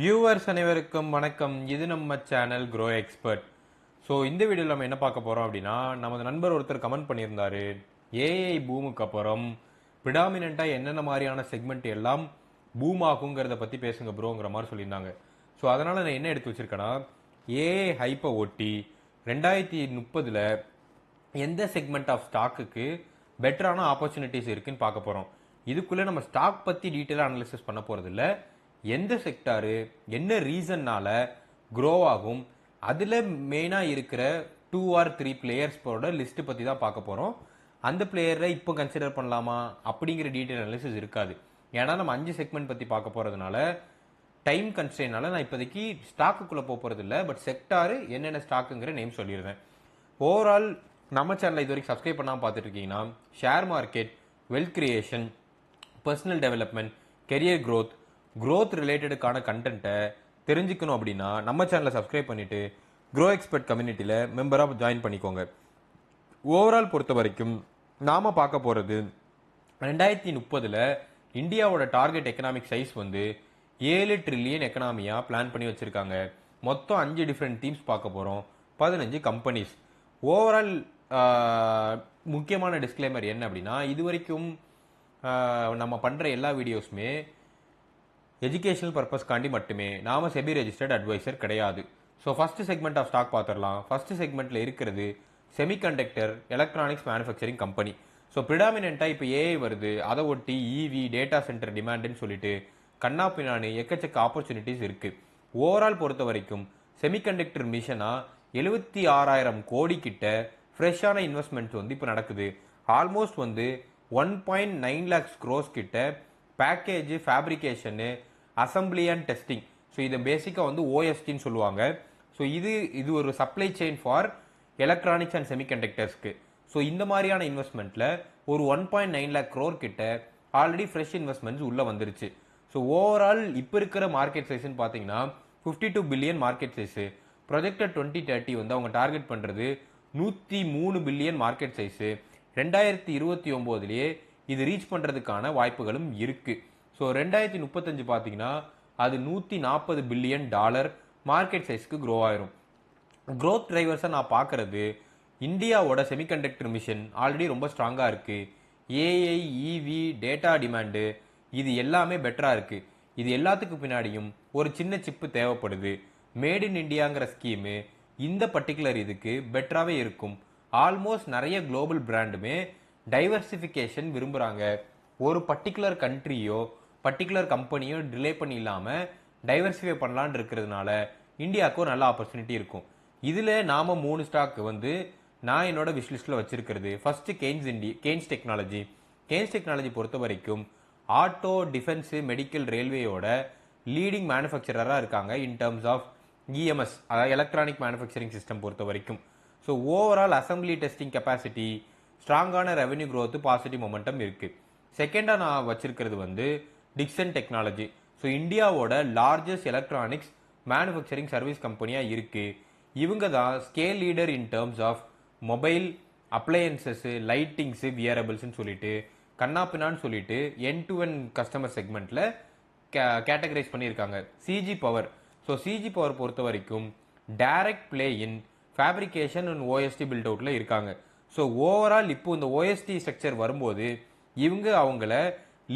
Viewers அனைவருக்கும் வணக்கம். இது நம்ம சேனல் க்ரோ எக்ஸ்பர்ட். ஸோ இந்த வீடியோவில் நம்ம என்ன பார்க்க போகிறோம் அப்படின்னா, நமது நண்பர் ஒருத்தர் கமெண்ட் பண்ணியிருந்தாரு, ஏஐ பூமுக்கு அப்புறம் ப்ரிடாமினண்ட்டாக என்னென்ன மாதிரியான செக்மெண்ட் எல்லாம் பூம் ஆகுங்கிறத பற்றி பேசுங்க ப்ரோங்கிற மாதிரி சொல்லியிருந்தாங்க. ஸோ அதனால் நான் என்ன எடுத்து வச்சிருக்கேன்னா, ஏஐ ஹைப்பை ஒட்டி 2030 எந்த செக்மெண்ட் ஆஃப் ஸ்டாக்குக்கு பெட்டரான ஆப்பர்ச்சுனிட்டிஸ் இருக்குன்னு பார்க்க போகிறோம். இதுக்குள்ளே நம்ம ஸ்டாக் பற்றி டீட்டெயிலாக அனலிசிஸ் பண்ண போகிறது இல்லை. எந்த செக்டாரு என்ன ரீசன்னால க்ரோ ஆகும், அதில் மெயினாக இருக்கிற 2 or 3 பிளேயர்ஸோட லிஸ்ட் பற்றி தான் பார்க்க போகிறோம். அந்த பிளேயரை இப்போ கன்சிடர் பண்ணலாமா அப்படிங்கிற டீட்டெயில் அனாலிசிஸ் இருக்காது. ஏன்னா நம்ம 5 செக்மெண்ட் பற்றி பார்க்க போகிறதுனால டைம் கன்ஸ்ட்ரெயினால நான் இப்போதைக்கு ஸ்டாக்குக்குள்ளே போக போகிறது இல்லை. பட் செக்டாரு என்னென்ன ஸ்டாக்குங்கிற நேம் சொல்லிடுறேன். ஓவரால் நம்ம சேனலை இது வரைக்கும் சப்ஸ்கிரைப் பண்ணாமல் பார்த்துட்டு இருக்கீங்கன்னா, share market, wealth creation, personal development, career growth ரிலேட்டடுக்கான கண்டென்ட்டை தெரிஞ்சுக்கணும் அப்படின்னா நம்ம சேனலை சப்ஸ்கிரைப் பண்ணிவிட்டு க்ரோ எக்ஸ்பர்ட் கம்யூனிட்டியில் மெம்பராக ஜாயின் பண்ணிக்கோங்க. ஓவரால் பொறுத்த வரைக்கும் நாம் பார்க்க போகிறது 2030 இந்தியாவோட டார்கெட் எக்கனாமிக் சைஸ் வந்து 7 ட்ரில்லியன் எக்கனாமியாக பிளான் பண்ணி வச்சுருக்காங்க. மொத்தம் 5 டிஃப்ரெண்ட் தீம்ஸ் பார்க்க போகிறோம், 15 கம்பெனிஸ். ஓவரால் முக்கியமான டிஸ்க்ளைமர் என்ன அப்படின்னா, இது வரைக்கும் நம்ம பண்ணுற எல்லா வீடியோஸுமே எஜுகேஷனல் பர்பஸ்க்காண்டி மட்டுமே. நாம செபி ரெஜிஸ்டர்ட் அட்வைசர் கிடையாது. So first segment of stock பார்த்துடலாம். ஃபர்ஸ்ட் செக்மெண்ட்டில் இருக்கிறது semiconductor electronics manufacturing company. So ப்ரிடாமினெண்ட்டாக இப்போ ஏஐ வருது, அதை ஒட்டி இவி டேட்டா சென்டர் டிமாண்டுன்னு சொல்லிட்டு கண்ணா பின்னான்னு எக்கச்சக்க ஆப்பர்ச்சுனிட்டிஸ் இருக்குது. ஓவரால் பொறுத்த வரைக்கும் செமிகண்டக்டர் மிஷனாக 76,000 கோடி கிட்ட ஃப்ரெஷ்ஷான இன்வெஸ்ட்மெண்ட்ஸ் வந்து இப்போ நடக்குது. ஆல்மோஸ்ட் வந்து 1.9 lakhs crores கிட்ட package, fabrication, assembly and testing. So இதை பேசிக்காக வந்து ஓஎஸ்டின்னு சொல்லுவாங்க. ஸோ இது ஒரு supply chain for electronics and செமிகண்டக்டர்ஸ்க்கு. ஸோ இந்த மாதிரியான இன்வெஸ்ட்மெண்ட்டில் ஒரு 1.9 lakh crore கிட்ட ஆல்ரெடி ஃப்ரெஷ் இன்வெஸ்ட்மெண்ட்ஸ் உள்ளே வந்துருச்சு. ஸோ ஓவரால் இப்போ இருக்கிற மார்க்கெட் சைஸ்ன்னு பார்த்தீங்கன்னா 52 பில்லியன் மார்க்கெட் சைஸு. ப்ரொஜெக்டட் 2030 வந்து அவங்க டார்கெட் பண்ணுறது 103 பில்லியன் மார்க்கெட் சைஸு. 2029 இது ரீச் பண்ணுறதுக்கான வாய்ப்புகளும் இருக்குது. ஸோ 2035 பார்த்தீங்கன்னா அது 140 பில்லியன் டாலர் மார்க்கெட் சைஸ்க்கு க்ரோ ஆயிரும். க்ரோத் டிரைவர்ஸை நான் பார்க்குறது, இந்தியாவோட செமிகண்டக்டர் மிஷன் ஆல்ரெடி ரொம்ப ஸ்ட்ராங்காக இருக்குது. ஏஐ, இவி, டேட்டா டிமாண்டு இது எல்லாமே பெட்டராக இருக்குது. இது எல்லாத்துக்கு பின்னாடியும் ஒரு சின்ன சிப்பு தேவைப்படுது. மேட் இன் இண்டியாங்கிற ஸ்கீமு இந்த பர்டிகுலர் இதுக்கு பெட்டராகவே இருக்கும். ஆல்மோஸ்ட் நிறைய குளோபல் பிராண்டுமே டைவர்சிஃபிகேஷன் விரும்புகிறாங்க. ஒரு பர்டிகுலர் கண்ட்ரியோ பர்டிகுலர் கம்பெனியோ டிலே பண்ணி இல்லாமல் டைவர்சிஃபை பண்ணலான்னு இருக்கிறதுனால இந்தியாவுக்கு ஒரு நல்ல ஆப்பர்ச்சுனிட்டி இருக்கும். இதில் நாம் 3 ஸ்டாக் வந்து நான் என்னோட விஷ்லிஸ்ட்டில் வச்சிருக்கிறது. First Kaynes technology. Kaynes technology பொறுத்த வரைக்கும் ஆட்டோ, டிஃபென்ஸு, மெடிக்கல், ரயில்வேயோட லீடிங் மேனுஃபேக்சரராக இருக்காங்க இன் டர்ம்ஸ் ஆஃப் இஎம்எஸ், அதாவது எலக்ட்ரானிக் மேனுஃபேக்சரிங் சிஸ்டம் பொறுத்த வரைக்கும். So overall assembly testing capacity, ஸ்ட்ராங்கான ரெவன்யூ க்ரோத்து, பாசிட்டிவ் மொமெண்டம் இருக்குது. செகண்டாக நான் வச்சிருக்கிறது வந்து டிக்சன் டெக்னாலஜி. ஸோ இந்தியாவோட லார்ஜஸ்ட் எலக்ட்ரானிக்ஸ் மேனுஃபேக்சரிங் சர்வீஸ் கம்பெனியாக இருக்குது. இவங்க தான் scale leader in terms of mobile appliances, lightings, வியரபிள்ஸ்ன்னு சொல்லிட்டு கண்ணாப்பின்னான்னு சொல்லிட்டு என் டு என் கஸ்டமர் செக்மெண்ட்டில் கேட்டகரைஸ் பண்ணியிருக்காங்க. CG power. So CG power பொறுத்த வரைக்கும் direct play in fabrication and OST பில்ட் அவுட்டில் இருக்காங்க. ஸோ ஓவரால் இப்போ இந்த ஓஎஸ்டி ஸ்ட்ரக்சர் வரும்போது இவங்க அவங்கள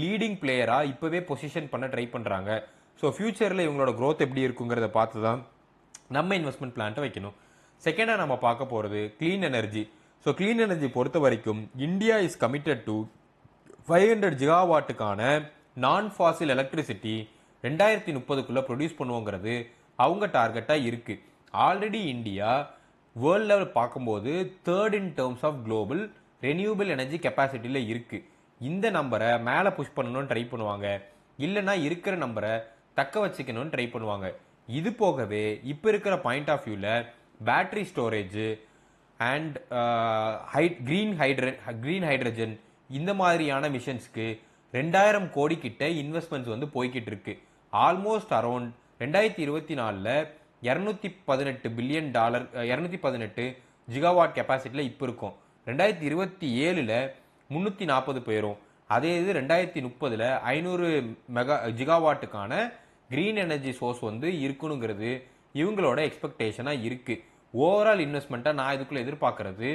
லீடிங் பிளேயராக இப்போவே பொசிஷன் பண்ண ட்ரை பண்ணுறாங்க. ஸோ ஃபியூச்சரில் இவங்களோட க்ரோத் எப்படி இருக்குங்கிறத பார்த்து தான் நம்ம இன்வெஸ்ட்மெண்ட் பிளான்ட்டை வைக்கணும். செகண்டாக நம்ம பார்க்க போகிறது clean energy. So clean energy பொறுத்த வரைக்கும் இந்தியா இஸ் கமிட்டட் டு 500 ஜிகாவாட்டுக்கான நான் ஃபாசில் எலக்ட்ரிசிட்டி 2030 ப்ரொடியூஸ் பண்ணுவோங்கிறது அவங்க டார்கெட்டாக இருக்குது. ஆல்ரெடி இந்தியா வேர்ல்ட் லெவல் பார்க்கும்போது 3rd in terms of global renewable energy கெப்பாசிட்டியில் இருக்குது. இந்த நம்பரை மேலே புஷ் பண்ணணும்னு ட்ரை பண்ணுவாங்க, இல்லைன்னா இருக்கிற நம்பரை தக்க வச்சுக்கணும்னு ட்ரை பண்ணுவாங்க. இது போகவே இப்போ இருக்கிற பாயிண்ட் ஆஃப் வியூவில் battery storage and green hydrogen இந்த மாதிரியான மிஷன்ஸ்க்கு 2000 கோடி கிட்ட இன்வெஸ்ட்மெண்ட்ஸ் வந்து போய்கிட்டு இருக்கு. Almost around 2024 218 billion dollar, 218 gigawatt கெப்பாசிட்டியில் இப்போ இருக்கும். 2027 340 போயிடும். அதே இது 2030 500 ஜிகாவாட்டுக்கான கிரீன் எனர்ஜி சோர்ஸ் வந்து இருக்கணுங்கிறது இவங்களோட எக்ஸ்பெக்டேஷனாக இருக்குது. ஓவரால் இன்வெஸ்ட்மெண்ட்டாக நான் இதுக்குள்ளே எதிர்பார்க்கறது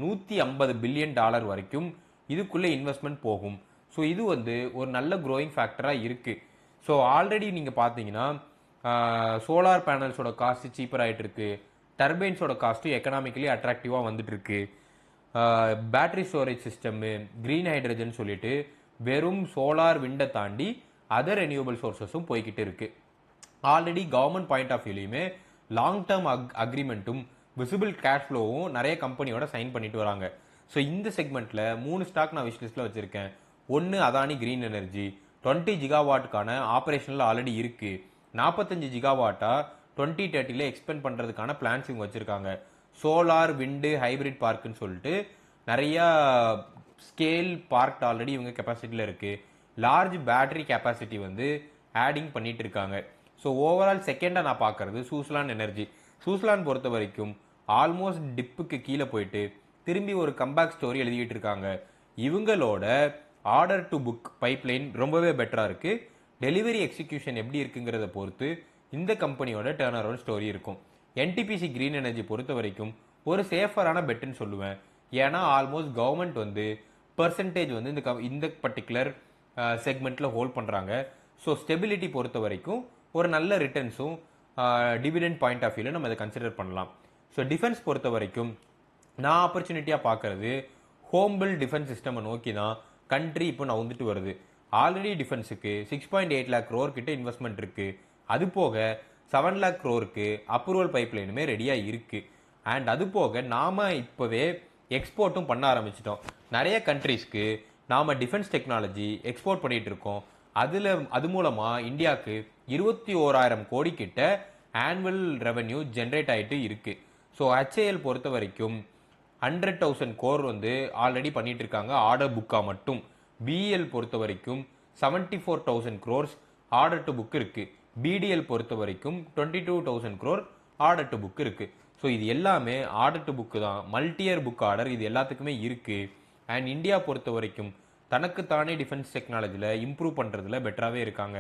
$150 பில்லியன் வரைக்கும் இதுக்குள்ளே இன்வெஸ்ட்மெண்ட் போகும். ஸோ இது வந்து ஒரு நல்ல க்ரோயிங் ஃபேக்டராக இருக்குது. ஸோ ஆல்ரெடி நீங்கள் பார்த்தீங்கன்னா சோலார் பேனல்ஸோட காஸ்ட் சீப்பர் ஆகிட்டு இருக்கு, டர்பைன்ஸோட காஸ்ட்டும் எக்கனாமிக்கலி அட்ராக்டிவாக வந்துட்டு இருக்கு. Battery storage system, green hydrogen சொல்லிட்டு வெறும் சோலார் விண்டை தாண்டி அதர் ரெனியூவபிள் சோர்சஸும் போய்கிட்டு இருக்கு. ஆல்ரெடி கவர்மெண்ட் பாயிண்ட் ஆஃப் வியூலையுமே லாங் டேர்ம் அக்ரிமெண்ட்டும் விசிபிள் கேஷ் ஃப்ளோவும் நிறைய கம்பெனியோட சைன் பண்ணிட்டு வராங்க. ஸோ இந்த செக்மெண்ட்டில் 3 ஸ்டாக் நான் விஷ் லிஸ்ட்டில் வச்சுருக்கேன். ஒன்று அதானி கிரீன் எனர்ஜி, 20 ஜிகாவாட்டுக்கான ஆப்ரேஷனில் ஆல்ரெடி இருக்குது. 45 ஜிகாவாட்டா 2030 எக்ஸ்பெண்ட் பண்ணுறதுக்கான பிளான்ஸ் இவங்க வச்சுருக்காங்க. சோலார் விண்டு ஹைபிரிட் பார்க்குன்னு சொல்லிட்டு நிறையா ஸ்கேல் பார்க் ஆல்ரெடி இவங்க கெப்பாசிட்டியில் இருக்குது. லார்ஜ் பேட்டரி கெப்பாசிட்டி வந்து ஆடிங் பண்ணிட்டு இருக்காங்க. ஸோ ஓவரால் செகண்டாக நான் பார்க்குறது சூஸ்லான் எனர்ஜி. சூஸ்லான் பொறுத்த வரைக்கும் ஆல்மோஸ்ட் டிப்புக்கு கீழே போயிட்டு திரும்பி ஒரு கம்பேக் ஸ்டோரி எழுதிக்கிட்டு இருக்காங்க. இவங்களோட ஆர்டர் டு புக் பைப்லைன் ரொம்பவே பெட்டராக இருக்குது. டெலிவரி எக்ஸிக்யூஷன் எப்படி இருக்குங்கிறத பொறுத்து இந்த கம்பெனியோட டேர்ன் அரவுண்ட் ஸ்டோரி இருக்கும். என்டிபிசி கிரீன் எனர்ஜி பொறுத்த வரைக்கும் ஒரு சேஃபரான பெட்டுன்னு சொல்லுவேன். ஏன்னா ஆல்மோஸ்ட் கவர்மெண்ட் வந்து பர்சன்டேஜ் வந்து இந்த பர்டிகுலர் செக்மெண்ட்டில் ஹோல்ட் பண்ணுறாங்க. ஸோ ஸ்டெபிலிட்டி பொறுத்த வரைக்கும் ஒரு நல்ல ரிட்டர்ன்ஸும் டிவிடெண்ட் பாயிண்ட் ஆஃப் வியூவில் நம்ம இதை கன்சிடர் பண்ணலாம். ஸோ டிஃபென்ஸ் பொறுத்த வரைக்கும் நான் ஆப்பர்ச்சுனிட்டியாக பார்க்குறது ஹோம் பில் டிஃபென்ஸ் சிஸ்டமை நோக்கி தான் கண்ட்ரி இப்போ நான் வந்துட்டு வருது. ஆல்ரெடி டிஃபென்ஸுக்கு 6.8 lakh crore கிட்ட இன்வெஸ்ட்மெண்ட் இருக்குது. அது போக 7 lakh crore அப்ரூவல் பைப்லைனுமே ரெடியாக இருக்குது. அண்ட் அது போக நாம் இப்போவே எக்ஸ்போர்ட்டும் பண்ண ஆரம்பிச்சிட்டோம். நிறைய கண்ட்ரீஸ்க்கு நாம் டிஃபென்ஸ் டெக்னாலஜி எக்ஸ்போர்ட் பண்ணிகிட்டு இருக்கோம். அது மூலமாக இந்தியாவுக்கு 21,000 கோடி கிட்ட ஆனுவல் ரெவன்யூ ஜென்ரேட் ஆகிட்டு இருக்குது. ஸோ HAL பொறுத்த வரைக்கும் 100,000 crore வந்து ஆல்ரெடி பண்ணிட்டு இருக்காங்க ஆர்டர் புக்காக மட்டும். BEL பொறுத்த வரைக்கும் 74,000 crores ஆர்டர் டு புக் இருக்குது. BDL பொறுத்த வரைக்கும் 22,000 crore ஆர்டர் டு புக் இருக்குது. ஸோ இது எல்லாமே ஆர்டர் டு புக்கு தான். மல்டியர் புக் ஆர்டர் இது எல்லாத்துக்குமே இருக்குது. அண்ட் இந்தியா பொறுத்த வரைக்கும் தனக்குத்தானே டிஃபென்ஸ் டெக்னாலஜியில் இம்ப்ரூவ் பண்ணுறதுல பெட்டராகவே இருக்காங்க.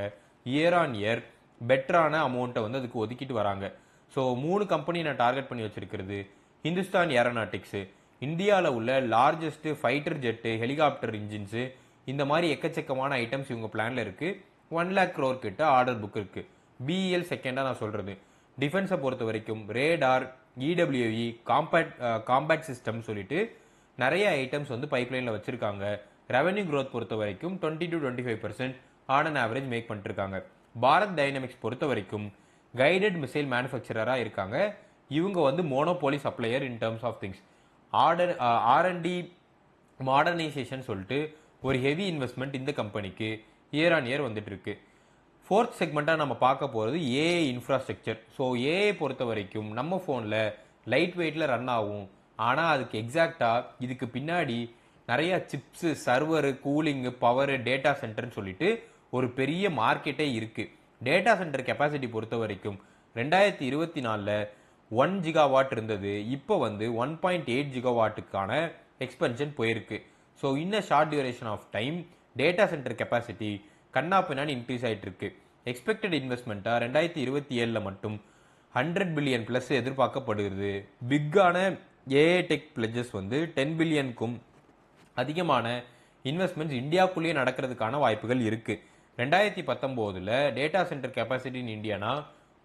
இயர் ஆன் இயர் பெட்டரான அமௌண்ட்டை வந்து அதுக்கு ஒதுக்கிட்டு வராங்க. ஸோ 3 கம்பெனி நான் டார்கெட் பண்ணி வச்சிருக்கிறது. ஹிந்துஸ்தான் ஏரோநாட்டிக்ஸு, இந்தியாவில் உள்ள largest fighter jet, helicopter engines, இந்த மாதிரி எக்கச்சக்கமான ஐட்டம்ஸ் இவங்க பிளானில் இருக்குது. 1 lakh crore கிட்ட ஆர்டர் புக் இருக்குது. BEL செகண்டாக நான் சொல்கிறது. டிஃபென்ஸை பொறுத்த வரைக்கும் ரேடார், EWE, காம்பேட் சிஸ்டம் சொல்லிட்டு நிறைய ஐட்டம்ஸ் வந்து பைப்லைனில் வச்சுருக்காங்க. ரெவன்யூ க்ரோத் பொறுத்த வரைக்கும் 20 to 25% on an average make பண்ணிட்டுருக்காங்க. பாரத் டைனமிக்ஸ் பொறுத்த வரைக்கும் கைடட் மிசைல் மேனுஃபேக்சரராக இருக்காங்க. இவங்க வந்து monopoly supplier in terms of things. R&D modernisation சொல்லிட்டு ஒரு ஹெவி இன்வெஸ்ட்மெண்ட் இந்த கம்பெனிக்கு இயர் ஆன் இயர் வந்துட்டு இருக்கு. 4th செக்மெண்ட்டாக நம்ம பார்க்க போகிறது AI இன்ஃப்ராஸ்ட்ரக்சர். ஸோ AI பொறுத்த வரைக்கும் நம்ம ஃபோனில் லைட் வெயிட்டில் ரன் ஆகும். ஆனால் அதுக்கு எக்ஸாக்டாக இதுக்கு பின்னாடி நிறைய chips, server, cooling, power, data சென்டர்னு சொல்லிட்டு ஒரு பெரிய மார்க்கெட்டே இருக்குது. டேட்டா சென்டர் கெப்பாசிட்டி பொறுத்த வரைக்கும் 2024 1 gigawatt இருந்தது. இப்போ வந்து 1.8 gigawattக்கான எக்ஸ்பென்ஷன் போயிருக்கு. So in a short duration of time data center capacity கண்ணா பின்னாடி இன்க்ரீஸ் ஆகிட்டு இருக்கு. எக்ஸ்பெக்டட் இன்வெஸ்ட்மெண்ட்டாக 2027 மட்டும் 100 billion ப்ளஸ் எதிர்பார்க்கப்படுகிறது. பிக்கான AI டெக் பிளஜஸ் வந்து 10 billion அதிகமான இன்வெஸ்ட்மெண்ட்ஸ் இந்தியாவுக்குள்ளேயே நடக்கிறதுக்கான வாய்ப்புகள் இருக்குது. 2019 டேட்டா சென்டர் கெப்பாசிட்டி இன் இந்தியானா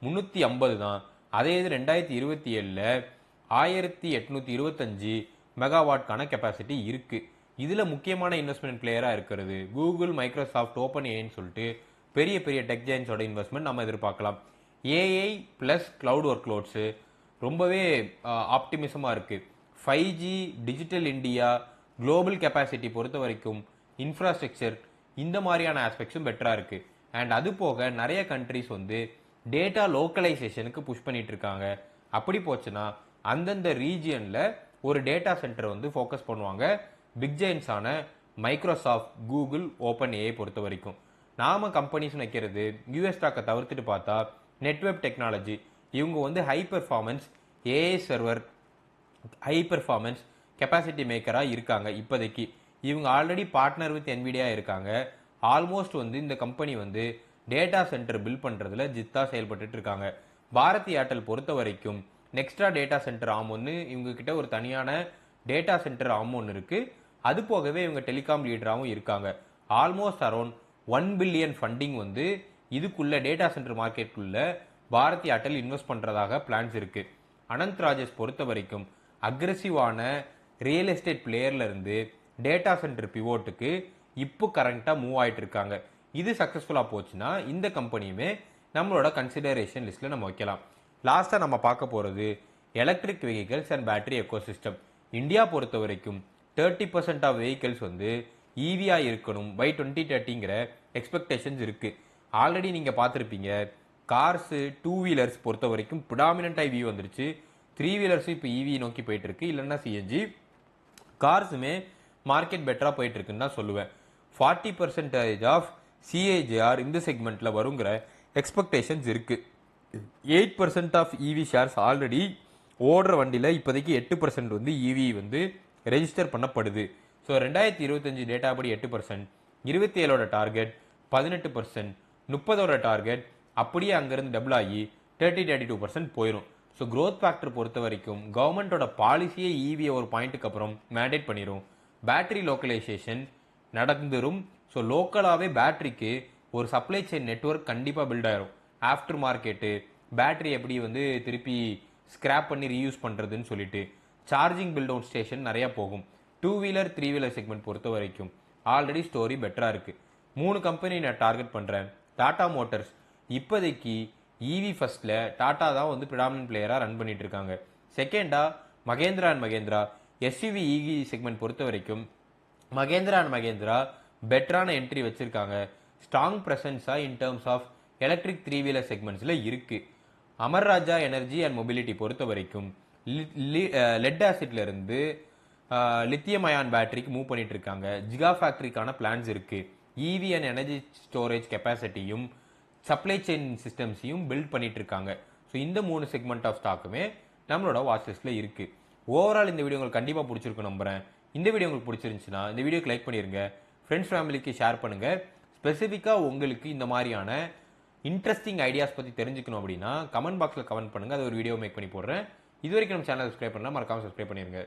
350 தான். அதே இது 2027 1825 மெகாவாட்கான கெப்பாசிட்டி இருக்குது. இதில் முக்கியமான இன்வெஸ்ட்மெண்ட் பிளேயராக இருக்கிறது கூகுள், மைக்ரோசாஃப்ட், ஓப்பன் ஏன்னு சொல்லிட்டு பெரிய பெரிய டெக் ஜெயின்ஸோட இன்வெஸ்ட்மெண்ட் நம்ம எதிர்பார்க்கலாம். AI ப்ளஸ் கிளவுட் ஒர்க்லோட்ஸு ரொம்பவே ஆப்டிமிசமாக இருக்குது. 5G, digital India, global capacity பொறுத்த வரைக்கும் இன்ஃப்ராஸ்ட்ரக்சர் இந்த மாதிரியான ஆஸ்பெக்ட்ஸும் பெட்டராக இருக்குது. அண்ட் அது போக நிறைய கண்ட்ரிஸ் வந்து டேட்டா லோக்கலைசேஷனுக்கு புஷ் பண்ணிட்டு இருக்காங்க. அப்படி போச்சுன்னா அந்தந்த ரீஜியனில் ஒரு டேட்டா சென்டர் வந்து ஃபோக்கஸ் பண்ணுவாங்க. பிக் ஜெயின்ஸான மைக்ரோசாஃப்ட், கூகுள், ஓப்பன் AI பொறுத்த வரைக்கும் நாம கம்பெனிஸ் வைக்கிறது US ஸ்டாக்கை தவிர்த்துட்டு பார்த்தா நெட்வெப் டெக்னாலஜி. இவங்க வந்து high performance AI server, high performance capacity மேக்கராக இருக்காங்க. இப்போதைக்கு இவங்க ஆல்ரெடி பார்ட்னர் வித் NVIDIA இருக்காங்க. ஆல்மோஸ்ட் வந்து இந்த கம்பெனி வந்து டேட்டா சென்டர் பில்ட் பண்றதுல ஜித்தா செயல்பட்டு இருக்காங்க. பாரதி ஏர்டெல் பொறுத்த வரைக்கும் நெக்ஸ்ட்ரா டேட்டா சென்டர் ஆம் ஒன்று இவங்க கிட்ட ஒரு தனியான டேட்டா சென்டர் ஆம் ஒன்று இருக்கு. அது போகவே இவங்க டெலிகாம் லீடராகவும் இருக்காங்க. ஆல்மோஸ்ட் அரௌண்ட் 1 பில்லியன் ஃபண்டிங் வந்து இதுக்குள்ள டேட்டா சென்டர் மார்க்கெட்டுக்குள்ள பாரதி ஏர்டெல் இன்வெஸ்ட் பண்றதாக பிளான்ஸ் இருக்கு. அனந்த் ராஜேஷ் பொறுத்த வரைக்கும் அக்ரெசிவான ரியல் எஸ்டேட் பிளேயர்ல இருந்து டேட்டா சென்டர் பிவோட்டுக்கு இப்போ கரண்டா மூவ் ஆயிட்டு இருக்காங்க. இது சக்சஸ்ஃபுல்லா போச்சுன்னா இந்த கம்பெனியுமே நம்மளோட கன்சிடரேஷன் லிஸ்ட்ல நம்ம வைக்கலாம். லாஸ்டா நம்ம பார்க்க போறது electric vehicles and battery ecosystem. India பொறுத்த வரைக்கும் 30% ஆஃப் வெஹிக்கிள்ஸ் வந்து ஈவியா இருக்கணும் பை 2030ங்கிற எக்ஸ்பெக்டேஷன்ஸ் இருக்கு. ஆல்ரெடி நீங்க பார்த்துருப்பீங்க, கார்ஸ் 2 வீலர்ஸ் பொறுத்த வரைக்கும் ப்ரிடாமினண்டா இவி வந்துருச்சு. 3 வீலர்ஸ் இப்போ இவி நோக்கி போயிட்டு இருக்கு, இல்லைன்னா சிஎன்ஜி. கார்ஸுமே மார்க்கெட் பெட்டரா போயிட்டு இருக்குன்னு தான் சொல்லுவேன். 40% ஆஃப் சிஏஜிஆர் இந்த செக்மெண்ட்ல வருங்கிற எக்ஸ்பெக்டேஷன்ஸ் இருக்கு. 8% ஆஃப் இவி ஷேர்ஸ் ஆல்ரெடி ஓடுற வண்டியில இப்போதைக்கு 8% வந்து இவி வந்து ரெஜிஸ்டர் பண்ணப்படுது. ஸோ 2025 டேட்டா படி 8%, 27ஓட டார்கெட் 18%, 30ஓட டார்கெட் அப்படியே அங்கிருந்து டபுள் ஆகி 32% போயிடும். ஸோ க்ரோத் ஃபேக்டர் பொறுத்த வரைக்கும் கவர்மெண்டோட பாலிசியே இவியை ஒரு பாயிண்ட்டுக்கு அப்புறம் மேண்டேட் பண்ணிடும். பேட்டரி லோக்கலைசேஷன் நடந்துரும். ஸோ லோக்கலாகவே பேட்டரிக்கு ஒரு சப்ளை செயின் நெட்வொர்க் கண்டிப்பாக பில்ட் ஆயிரும். ஆஃப்டர் மார்க்கெட்டு பேட்டரி எப்படி வந்து திருப்பி ஸ்கிராப் பண்ணி ரீயூஸ் பண்ணுறதுன்னு சொல்லிட்டு சார்ஜிங் பில்ட் அவுட் ஸ்டேஷன் நிறையா போகும். 2 வீலர் 3 வீலர் செக்மெண்ட் பொறுத்த வரைக்கும் ஆல்ரெடி ஸ்டோரி பெட்டராக இருக்குது. 3 கம்பெனி நான் டார்கெட் பண்ணுறேன். டாடா மோட்டர்ஸ் இப்போதைக்கு இவி ஃபர்ஸ்ட்ல டாடா தான் வந்து ப்ரிடாமினன்ட் பிளேயராக ரன் பண்ணிட்டு இருக்காங்க. செகண்டா Mahindra and Mahindra SUV EV segment பொறுத்த வரைக்கும் மகேந்திரா அண்ட் மகேந்திரா பெட்டரான என்ட்ரி வச்சிருக்காங்க. ஸ்ட்ராங் பிரசன்ஸா in terms of electric 3 wheeler செக்மெண்ட்ஸ்ல இருக்கு. Amara Raja energy and mobility பொறுத்த வரைக்கும் லெட் ஆசிட்ல இருந்து லித்தியம் அயான் பேட்டரிக்கு மூவ் பண்ணிட்டு இருக்காங்க. ஜிகா ஃபேக்டரிக்கான பிளான்ஸ் இருக்கு. இவி அண்ட் எனர்ஜி ஸ்டோரேஜ் கெப்பாசிட்டியும் சப்ளை செயின் சிஸ்டம்ஸையும் பில்ட் பண்ணிட்டு இருக்காங்க. ஸோ இந்த 3 செக்மெண்ட் ஆஃப் ஸ்டாக்குமே நம்மளோட வாட்ச் லிஸ்ட்ல இருக்கு. ஓவரால் இந்த வீடியோ உங்களுக்கு கண்டிப்பாக பிடிச்சிருக்கும் நம்புறேன். இந்த வீடியோ உங்களுக்கு பிடிச்சிருந்துச்சுன்னா இந்த வீடியோக்கு லைக் பண்ணிருங்க, ஃப்ரெண்ட்ஸ் ஃபேமிலிக்கு ஷேர் பண்ணுங்க. ஸ்பெசிஃபிக்காக உங்களுக்கு இந்த மாதிரியான இன்ட்ரெஸ்டிங் ஐடியாஸ் பற்றி தெரிஞ்சுக்கணும் அப்படின்னா கமெண்ட் பாக்ஸில் கமெண்ட் பண்ணுங்க, அது ஒரு வீடியோ மேக் பண்ணி போடுறேன். இது வரைக்கும் நம்ம சேனல் சப்ஸ்கிரைப் பண்ணலாம், மறக்காம சப்ஸ்கிரைப் பண்ணிருங்க.